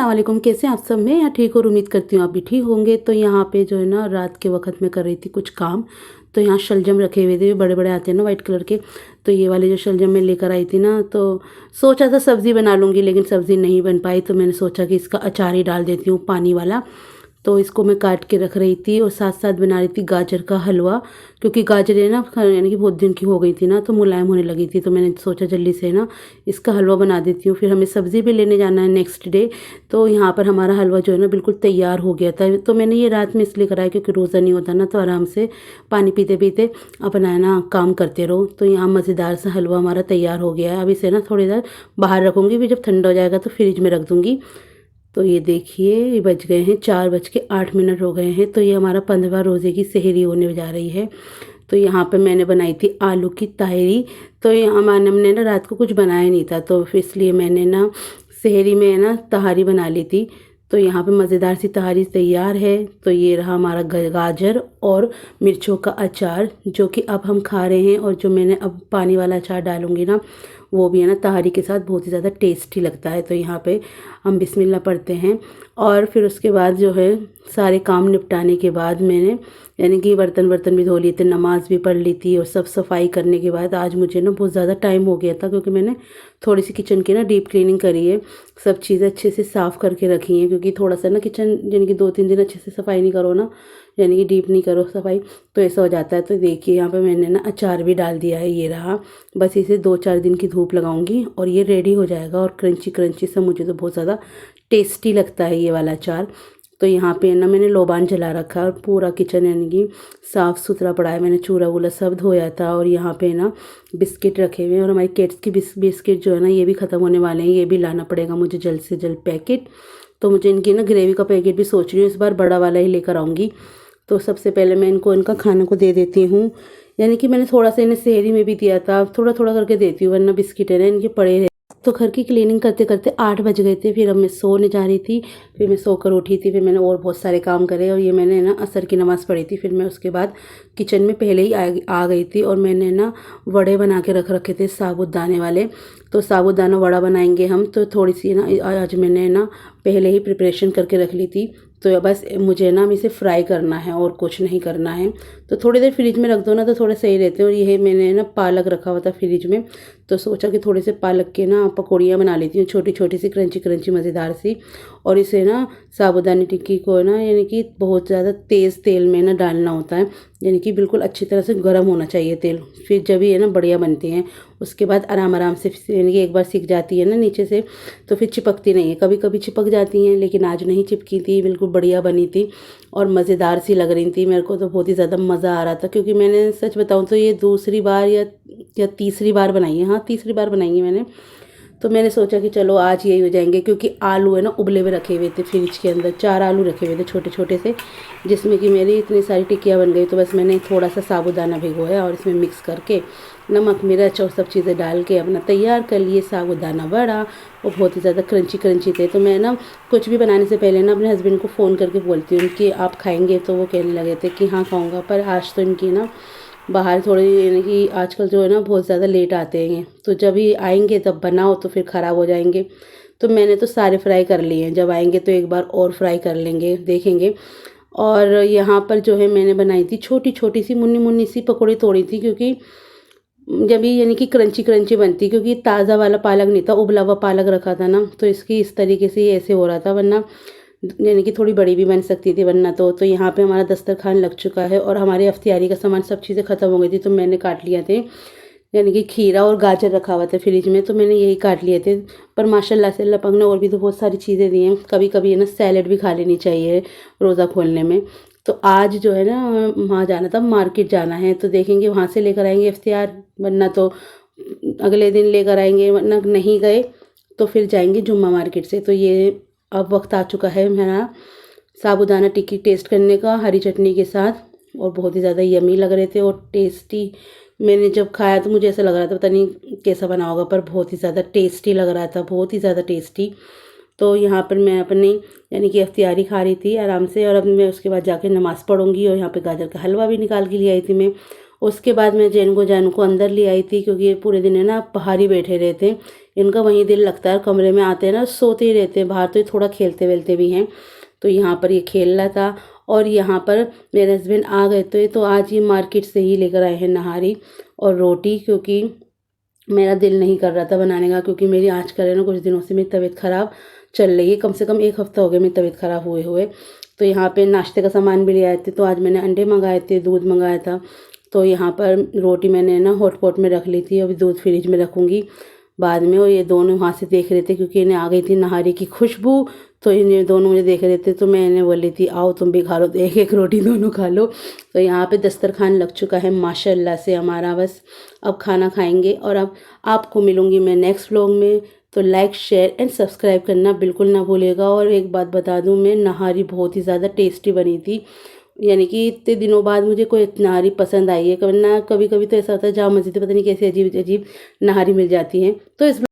अस्सलाम वालेकुम। कैसे हैं आप सब? मैं यहाँ ठीक और उम्मीद करती हूँ आप भी ठीक होंगे। तो यहाँ पे जो है ना रात के वक्त मैं कर रही थी कुछ काम। तो यहाँ शलजम रखे हुए थे, बड़े बड़े आते हैं ना वाइट कलर के। तो ये वाले जो शलजम मैं लेकर आई थी ना, तो सोचा था सब्ज़ी बना लूँगी, लेकिन सब्ज़ी नहीं बन पाई। तो मैंने सोचा कि इसका अचार ही डाल देती हूँ पानी वाला। तो इसको मैं काट के रख रही थी और साथ साथ बना रही थी गाजर का हलवा, क्योंकि गाजरें ना यानी कि बहुत दिन की हो गई थी ना, तो मुलायम होने लगी थी। तो मैंने सोचा जल्दी से ना इसका हलवा बना देती हूँ। फिर हमें सब्ज़ी भी लेने जाना है नेक्स्ट डे। तो यहाँ पर हमारा हलवा जो है ना बिल्कुल तैयार हो गया था। तो मैंने ये रात में इसलिए कराया क्योंकि रोज़ा नहीं होता ना, तो आराम से पानी पीते पीते अपना है ना काम करते रहो। तो यहाँ मज़ेदार सा हलवा हमारा तैयार हो गया है। अब इसे ना थोड़ी देर बाहर रखूँगी, फिर जब ठंडा हो जाएगा तो फ्रिज में रख दूँगी। तो ये देखिए, ये बज गए हैं 4:08 हो गए हैं। तो ये हमारा 15वां रोज़े की सेहरी होने जा रही है। तो यहाँ पे मैंने बनाई थी आलू की ताहरी। तो यहाँ हमने ना रात को कुछ बनाया नहीं था, तो फिर इसलिए मैंने ना सेहरी में ना तहारी बना ली थी। तो यहाँ पे मज़ेदार सी तहारी तैयार है। तो ये रहा हमारा गाजर और मिर्चों का अचार, जो कि अब हम खा रहे हैं। और जो मैंने अब पानी वाला अचार डालूँगी ना, वो भी है ना तहारी के साथ बहुत ही ज़्यादा टेस्टी लगता है। तो यहाँ पे हम बिस्मिल्लाह पढ़ते हैं और फिर उसके बाद जो है सारे काम निपटाने के बाद मैंने यानी कि बर्तन भी धो लिए थे, नमाज़ भी पढ़ ली थी। और सब सफाई करने के बाद आज मुझे ना बहुत ज़्यादा टाइम हो गया था, क्योंकि मैंने थोड़ी सी किचन की ना डीप क्लीनिंग करी है। सब चीज़ें अच्छे से साफ़ करके रखी हैं, क्योंकि थोड़ा सा ना किचन यानी कि 2-3 दिन अच्छे से सफाई नहीं करो ना, यानी कि डीप नहीं करो सफाई, तो ऐसा हो जाता है। तो देखिए यहाँ पे मैंने ना अचार भी डाल दिया है, ये रहा। बस इसे 2-4 दिन की धूप लगाऊंगी और ये रेडी हो जाएगा। और क्रंची क्रंची सा मुझे तो बहुत ज़्यादा टेस्टी लगता है ये वाला अचार। तो यहाँ पे ना मैंने लोबान जला रखा है और पूरा किचन यानी कि साफ़ सुथरा पड़ा है। मैंने चूल्हा वूल्हा सब धोया था। और यहाँ पे ना बिस्किट रखे हुए हैं, और हमारी केट्स की बिस्किट जो है ना ये भी ख़त्म होने वाले हैं। ये भी लाना पड़ेगा मुझे जल्द से जल्द पैकेट। तो मुझे इनकी ना ग्रेवी का पैकेट भी सोच रही हूँ इस बार बड़ा वाला ही लेकर आऊँगी। तो सबसे पहले मैं इनको इनका खाने को दे देती हूँ। यानी कि मैंने थोड़ा सा इन्हें सेहरी में भी दिया था, थोड़ा थोड़ा करके देती हूँ, वरना बिस्किट है ना इनके पड़े रहे। तो घर की क्लीनिंग करते करते 8 बज गए थे। फिर अब मैं सोने जा रही थी। फिर मैं सोकर उठी थी। फिर मैंने और बहुत सारे काम करे, और ये मैंने ना असर की नमाज़ पढ़ी थी। फिर मैं उसके बाद किचन में पहले ही आ गई थी। और मैंने ना वड़े बना के रख रखे थे साबुदाने वाले। तो साबुदाना वड़ा बनाएंगे हम। तो थोड़ी सी ना आज मैंने ना पहले ही प्रिपरेशन करके रख ली थी। तो बस मुझे ना इसे फ्राई करना है और कुछ नहीं करना है। तो थोड़ी देर फ्रिज में रख दो ना तो थोड़े सही रहते हैं। और ये मैंने ना पालक रखा हुआ था फ्रिज में, तो सोचा कि थोड़े से पालक के ना पकौड़ियाँ बना लेती हूँ, छोटी छोटी सी क्रंची क्रंची मज़ेदार सी। और इसे ना साबुदानी टिक्की को ना यानी कि बहुत ज़्यादा तेज़ तेल में ना डालना होता है, यानी कि बिल्कुल अच्छी तरह से गर्म होना चाहिए तेल, फिर जब ये ना बढ़िया बनती हैं। उसके बाद आराम आराम से यानी कि एक बार सीख जाती है ना नीचे से, तो फिर चिपकती नहीं है। कभी कभी चिपक जाती हैं, लेकिन आज नहीं चिपकी थी, बिल्कुल बढ़िया बनी थी और मज़ेदार सी लग रही थी। मेरे को तो बहुत ही ज़्यादा मज़ा आ रहा था, क्योंकि मैंने सच बताऊँ तो ये दूसरी बार या तीसरी बार बनाई है। हाँ, तीसरी बार बनाई है मैंने। तो मैंने सोचा कि चलो आज यही हो जाएंगे, क्योंकि आलू है ना उबले हुए रखे हुए थे फ्रिज के अंदर। 4 आलू रखे हुए थे छोटे छोटे से, जिसमें कि मेरी इतनी सारी टिक्कियाँ बन गई। तो बस मैंने थोड़ा सा साबुदाना भिगोया और इसमें मिक्स करके नमक मिर्च और सब चीज़ें डाल के अपना तैयार कर लिए साबुदाना वड़ा। वो बहुत ही ज़्यादा क्रंची क्रंची थे। तो मैं ना कुछ भी बनाने से पहले ना अपने हस्बैंड को फ़ोन करके बोलती हूँ कि आप खाएँगे, तो वो कहने लगे थे कि हाँ खाऊँगा। पर आज तो इनकी ना बाहर थोड़ी यानी कि आजकल जो है ना बहुत ज़्यादा लेट आते हैं, तो जब ही आएंगे तब बनाओ तो फिर ख़राब हो जाएंगे। तो मैंने तो सारे फ्राई कर लिए हैं, जब आएंगे तो एक बार और फ्राई कर लेंगे, देखेंगे। और यहाँ पर जो है मैंने बनाई थी छोटी छोटी सी मुन्नी मुन्नी सी पकौड़ी तोड़ी थी, क्योंकि जब भी यानी कि क्रंची क्रंची बनती, क्योंकि ताज़ा वाला पालक नहीं था, उबला हुआ पालक रखा था ना, तो इसकी इस तरीके से ये ऐसे हो रहा था, वरना यानी कि थोड़ी बड़ी भी बन सकती थी वरना तो यहाँ पे हमारा दस्तरखान लग चुका है और हमारी अफ्तियारी का सामान सब चीज़ें ख़त्म हो गई थी। तो मैंने काट लिया थे, यानी कि खीरा और गाजर रखा हुआ था फ्रिज में, तो मैंने यही काट लिए थे। पर माशाल्लाह से अल्लाह पाक ने और भी तो बहुत सारी चीज़ें दी हैं। कभी कभी है ना सैलेड भी खा लेनी चाहिए रोज़ा खोलने में। तो आज जो है ना वहाँ जाना था, मार्केट जाना है, तो देखेंगे वहाँ से लेकर आएंगे इफ्तियार, वरना तो अगले दिन लेकर आएंगे, वरना नहीं गए तो फिर जाएंगे जुम्मा मार्केट से। तो ये अब वक्त आ चुका है मेरा साबुदाना टिक्की टेस्ट करने का हरी चटनी के साथ, और बहुत ही ज़्यादा यमी लग रहे थे और टेस्टी। मैंने जब खाया तो मुझे ऐसा लग रहा था पता नहीं कैसा बना होगा, पर बहुत ही ज़्यादा टेस्टी लग रहा था, बहुत ही ज़्यादा टेस्टी। तो यहाँ पर मैं अपनी यानी कि अफ्तियारी खा रही थी आराम से, और अब मैं उसके बाद जाके नमाज़ पढ़ूंगी। और यहाँ पे गाजर का हलवा भी निकाल के ले आई थी मैं, उसके बाद मैं जैन को जानू को अंदर ले आई थी, क्योंकि ये पूरे दिन है ना बाहर ही बैठे रहते हैं, इनका वहीं दिल लगता है, कमरे में आते हैं ना सोते ही रहते हैं, बाहर तो ये थोड़ा खेलते वेलते भी हैं। तो यहाँ पर ये खेल रहा था और यहाँ पर मेरे हस्बैंड आ गए तो आज ये मार्केट से ही लेकर आए हैं नहारी और रोटी, क्योंकि मेरा दिल नहीं कर रहा था बनाने का, क्योंकि मेरी आजकल है ना कुछ दिनों से मेरी तबीयत ख़राब चल रही है, कम से कम 1 हफ़्ता हो गया मेरी तबीयत ख़राब हुए हुए। तो यहाँ पे नाश्ते का सामान भी ले आए थे, तो आज मैंने अंडे मंगाए थे, दूध मंगाया था। तो यहाँ पर रोटी मैंने ना हॉटपॉट में रख ली थी, अभी दूध फ्रिज में रखूँगी बाद में। और ये दोनों वहाँ से देख रहे थे, क्योंकि इन्हें आ गई थी नहारी की खुशबू, तो इन्हें दोनों मुझे देख रहे थे, तो मैं इन्हें बोल रही थी आओ तुम भी खा लो, तो एक एक रोटी दोनों खा लो। तो यहाँ पे दस्तरखान लग चुका है माशाल्लाह से हमारा, बस अब खाना खाएंगे। और अब आपको मिलूँगी मैं नेक्स्ट व्लॉग में, तो लाइक शेयर एंड सब्सक्राइब करना बिल्कुल ना भूलिएगा। और एक बात बता दूँ, मैं नहारी बहुत ही ज़्यादा टेस्टी बनी थी, यानी कि इतने दिनों बाद मुझे कोई नहारी पसंद आई है, वरना कभी कभी तो ऐसा होता है जाम मस्जिद पता नहीं कैसी अजीब अजीब नहारी मिल जाती हैं। तो इस